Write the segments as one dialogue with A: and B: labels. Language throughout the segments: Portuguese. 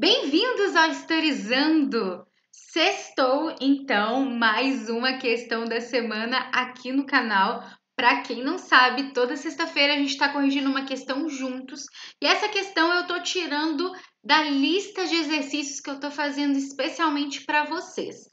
A: Bem-vindos ao Historizando! Sextou, então, mais uma questão da semana aqui no canal. Para quem não sabe, toda sexta-feira a gente está corrigindo uma questão juntos. E essa questão eu estou tirando da lista de exercícios que eu estou fazendo especialmente para vocês.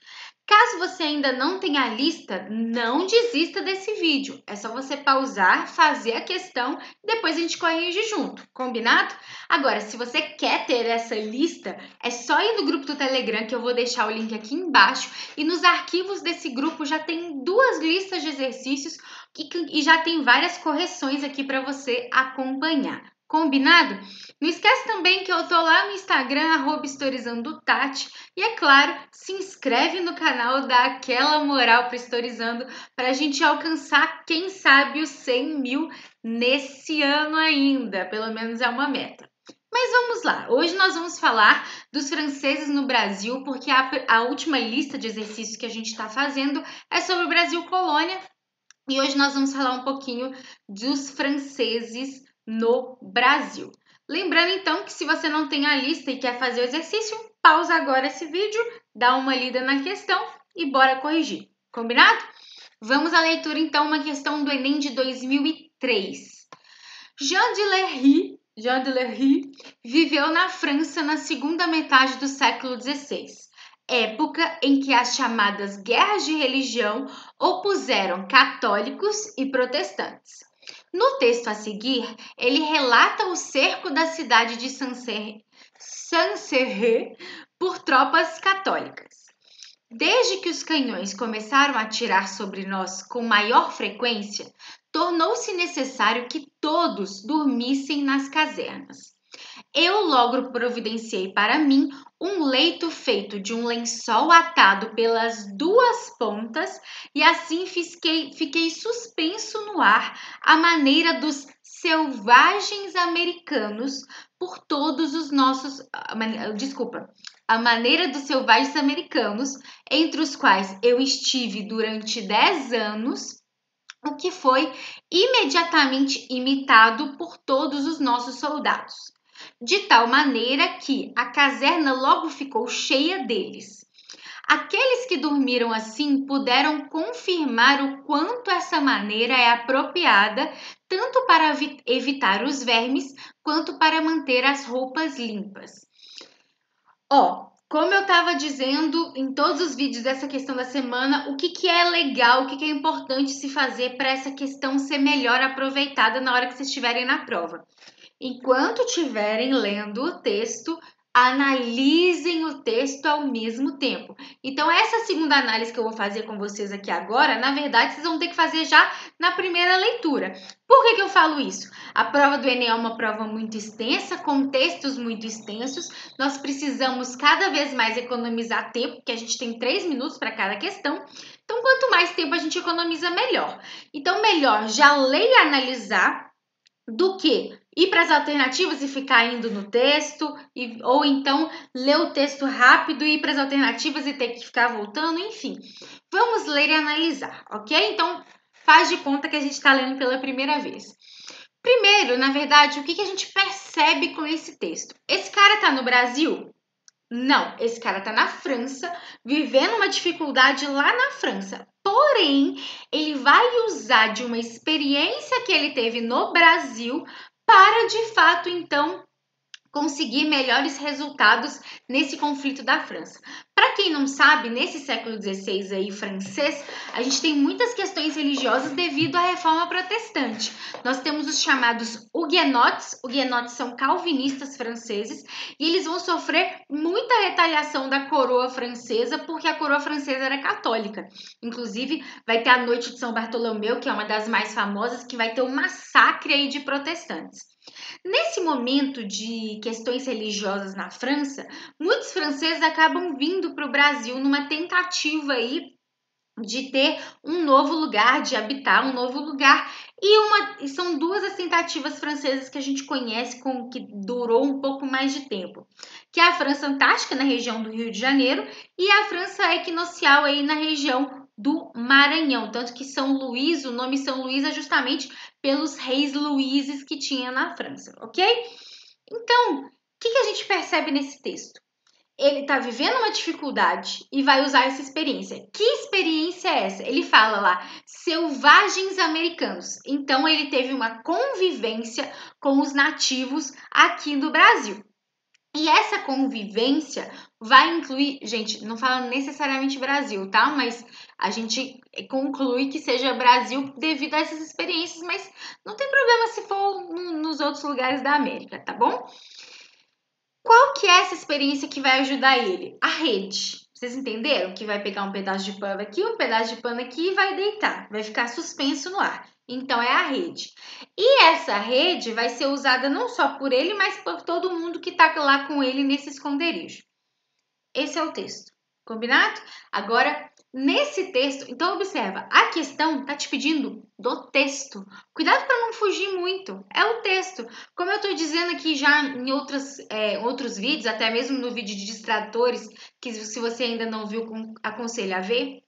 A: Caso você ainda não tenha a lista, não desista desse vídeo. É só você pausar, fazer a questão e depois a gente corrige junto, combinado? Agora, se você quer ter essa lista, é só ir no grupo do Telegram, que eu vou deixar o link aqui embaixo. E nos arquivos desse grupo já tem duas listas de exercícios e já tem várias correções aqui para você acompanhar. Combinado? Não esquece também que eu tô lá no Instagram, @historizandotati. E é claro, se inscreve no canal, dá aquela moral para Historizando, para a gente alcançar, quem sabe, os 100 mil nesse ano ainda. Pelo menos é uma meta. Mas vamos lá, hoje nós vamos falar dos franceses no Brasil, porque a última lista de exercícios que a gente está fazendo é sobre o Brasil colônia. E hoje nós vamos falar um pouquinho dos franceses no Brasil. Lembrando então que se você não tem a lista e quer fazer o exercício, pausa agora esse vídeo, dá uma lida na questão e bora corrigir. Combinado? Vamos à leitura então, uma questão do Enem de 2003. Jean de Lery viveu na França na segunda metade do século XVI, época em que as chamadas guerras de religião opuseram católicos e protestantes. No texto a seguir, ele relata o cerco da cidade de Sancerre por tropas católicas. Desde que os canhões começaram a atirar sobre nós com maior frequência, tornou-se necessário que todos dormissem nas casernas. Eu logo providenciei para mim um leito feito de um lençol atado pelas duas pontas e assim fiquei suspenso no ar à maneira dos selvagens americanos por todos os nossos... a maneira dos selvagens americanos, entre os quais eu estive durante 10 anos, o que foi imediatamente imitado por todos os nossos soldados, de tal maneira que a caserna logo ficou cheia deles. Aqueles que dormiram assim puderam confirmar o quanto essa maneira é apropriada, tanto para evitar os vermes, quanto para manter as roupas limpas. Como eu estava dizendo em todos os vídeos dessa questão da semana, o que é legal, o que é importante se fazer para essa questão ser melhor aproveitada na hora que vocês estiverem na prova. Enquanto estiverem lendo o texto, analisem o texto ao mesmo tempo. Então, essa segunda análise que eu vou fazer com vocês aqui agora, na verdade, vocês vão ter que fazer já na primeira leitura. Por que eu falo isso? A prova do Enem é uma prova muito extensa, com textos muito extensos. Nós precisamos cada vez mais economizar tempo, porque a gente tem 3 minutos para cada questão. Então, quanto mais tempo a gente economiza, melhor. Então, melhor já ler e analisar do que ir para as alternativas e ficar indo no texto, ou então ler o texto rápido e ir para as alternativas e ter que ficar voltando, enfim. Vamos ler e analisar, ok? Então, faz de conta que a gente está lendo pela primeira vez. Primeiro, na verdade, o que a gente percebe com esse texto? Esse cara está no Brasil? Não, esse cara está na França, vivendo uma dificuldade lá na França. Porém, ele vai usar de uma experiência que ele teve no Brasil para, de fato, então, conseguir melhores resultados nesse conflito da França. Para quem não sabe, nesse século XVI aí francês, a gente tem muitas questões religiosas devido à reforma protestante. Nós temos os chamados huguenotes. Huguenotes são calvinistas franceses e eles vão sofrer muita retaliação da coroa francesa porque a coroa francesa era católica. Inclusive, vai ter a noite de São Bartolomeu, que é uma das mais famosas, que vai ter um massacre aí de protestantes. Nesse momento de questões religiosas na França, muitos franceses acabam vindo para o Brasil numa tentativa aí de ter um novo lugar, de habitar um novo lugar. E são duas as tentativas francesas que a gente conhece, que durou um pouco mais de tempo, que é a França Antártica, na região do Rio de Janeiro, e a França Equinocial aí na região do Maranhão. Tanto que São Luís, o nome São Luís é justamente pelos reis Luíses que tinha na França, ok? Então, que a gente percebe nesse texto? Ele está vivendo uma dificuldade e vai usar essa experiência. Que experiência é essa? Ele fala lá, selvagens americanos. Então, ele teve uma convivência com os nativos aqui no Brasil. E essa convivência vai incluir, gente, não fala necessariamente Brasil, tá? Mas a gente conclui que seja Brasil devido a essas experiências, mas não tem problema se for nos outros lugares da América, tá bom? Qual que é essa experiência que vai ajudar ele? A rede. Vocês entenderam? Que vai pegar um pedaço de pano aqui, um pedaço de pano aqui e vai deitar. Vai ficar suspenso no ar. Então, é a rede. E essa rede vai ser usada não só por ele, mas por todo mundo que está lá com ele nesse esconderijo. Esse é o texto. Combinado? Agora, nesse texto, então observa, a questão está te pedindo do texto. Cuidado para não fugir muito. É o texto. Como eu estou dizendo aqui já em outros vídeos, até mesmo no vídeo de distratores, que se você ainda não viu, aconselho a ver.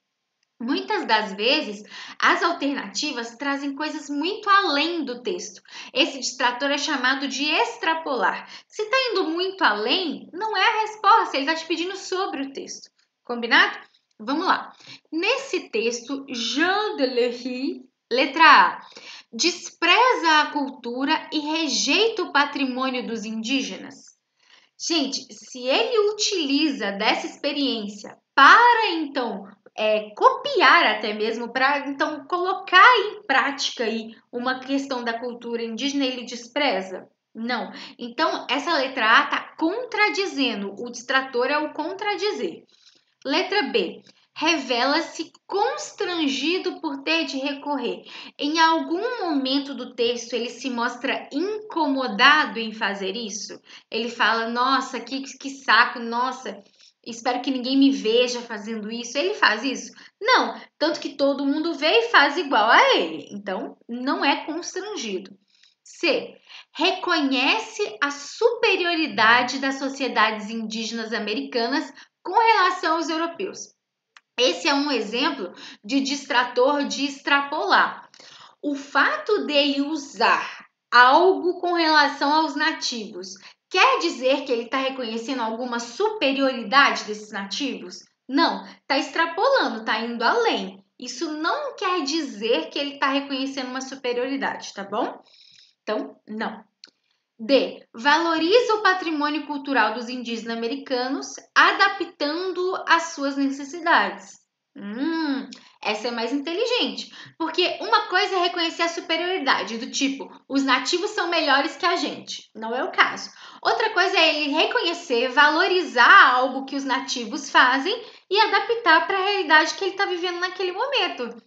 A: Muitas das vezes, as alternativas trazem coisas muito além do texto. Esse distrator é chamado de extrapolar. Se está indo muito além, não é a resposta, ele está te pedindo sobre o texto. Combinado? Vamos lá. Nesse texto, Jean Delery, letra A, despreza a cultura e rejeita o patrimônio dos indígenas. Gente, se ele utiliza dessa experiência para então copiar até mesmo, para então colocar em prática aí uma questão da cultura indígena, ele despreza? Não. Então, essa letra A está contradizendo, o distrator é o contradizer. Letra B. Revela-se constrangido por ter de recorrer. Em algum momento do texto, ele se mostra incomodado em fazer isso. Ele fala, nossa, que saco, nossa, espero que ninguém me veja fazendo isso. Ele faz isso? Não, tanto que todo mundo vê e faz igual a ele. Então, não é constrangido. C. Reconhece a superioridade das sociedades indígenas americanas com relação aos europeus. Esse é um exemplo de distrator de extrapolar. O fato dele usar algo com relação aos nativos quer dizer que ele está reconhecendo alguma superioridade desses nativos? Não, está extrapolando, está indo além. Isso não quer dizer que ele está reconhecendo uma superioridade, tá bom? Então, não. D. Valoriza o patrimônio cultural dos indígenas americanos, adaptando às suas necessidades. Essa é mais inteligente, porque uma coisa é reconhecer a superioridade, do tipo, os nativos são melhores que a gente. Não é o caso. Outra coisa é ele reconhecer, valorizar algo que os nativos fazem e adaptar para a realidade que ele está vivendo naquele momento.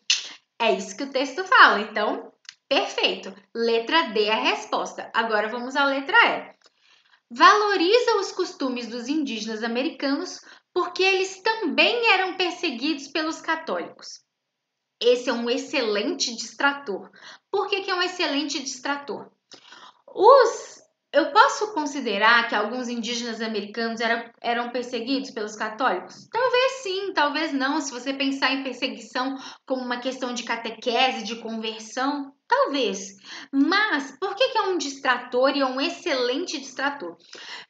A: É isso que o texto fala, então perfeito. Letra D é a resposta. Agora vamos à letra E. Valoriza os costumes dos indígenas americanos porque eles também eram perseguidos pelos católicos. Esse é um excelente distrator. Por que é um excelente distrator? Eu posso considerar que alguns indígenas americanos eram perseguidos pelos católicos? Talvez sim, talvez não. Se você pensar em perseguição como uma questão de catequese, de conversão, talvez. Mas por que é um distrator e é um excelente distrator?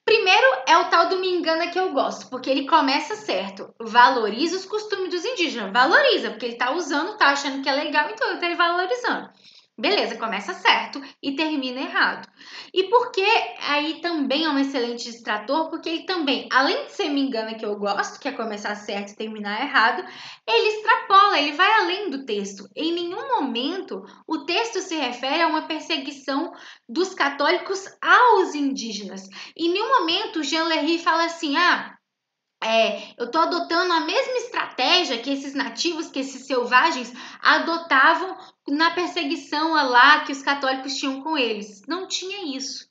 A: Primeiro é o tal do me engana que eu gosto, porque ele começa certo. Valoriza os costumes dos indígenas. Valoriza, porque ele está usando, está achando que é legal, então ele está valorizando. Beleza, começa certo e termina errado. E por que aí também é um excelente distrator? Porque ele também, além de ser me engana que eu gosto, que é começar certo e terminar errado, ele extrapola, ele vai além do texto. Em nenhum momento o texto se refere a uma perseguição dos católicos aos indígenas. Em nenhum momento Jean Lery fala assim, eu estou adotando a mesma estratégia que esses nativos, que esses selvagens adotavam na perseguição lá que os católicos tinham com eles. Não tinha isso.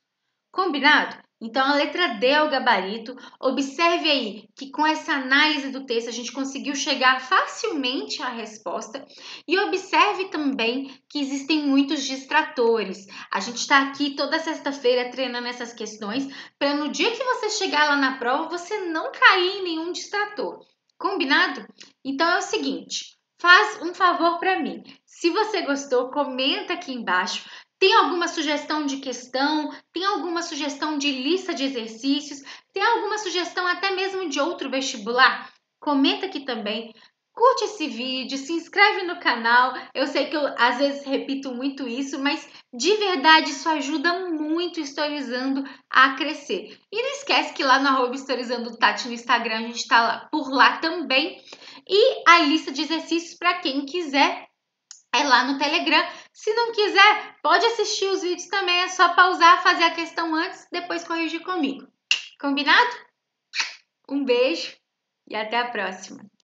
A: Combinado? Então, a letra D é o gabarito. Observe aí que com essa análise do texto a gente conseguiu chegar facilmente à resposta. E observe também que existem muitos distratores. A gente está aqui toda sexta-feira treinando essas questões para no dia que você chegar lá na prova você não cair em nenhum distrator. Combinado? Então é o seguinte, faz um favor para mim. Se você gostou, comenta aqui embaixo. Tem alguma sugestão de questão? Tem alguma sugestão de lista de exercícios? Tem alguma sugestão até mesmo de outro vestibular? Comenta aqui também. Curte esse vídeo, se inscreve no canal. Eu sei que eu às vezes repito muito isso, mas de verdade isso ajuda muito o Historizando a crescer. E não esquece que lá no @historizando Tati no Instagram a gente está por lá também. E a lista de exercícios para quem quiser é lá no Telegram. Se não quiser, pode assistir os vídeos também, é só pausar, fazer a questão antes, depois corrigir comigo. Combinado? Um beijo e até a próxima!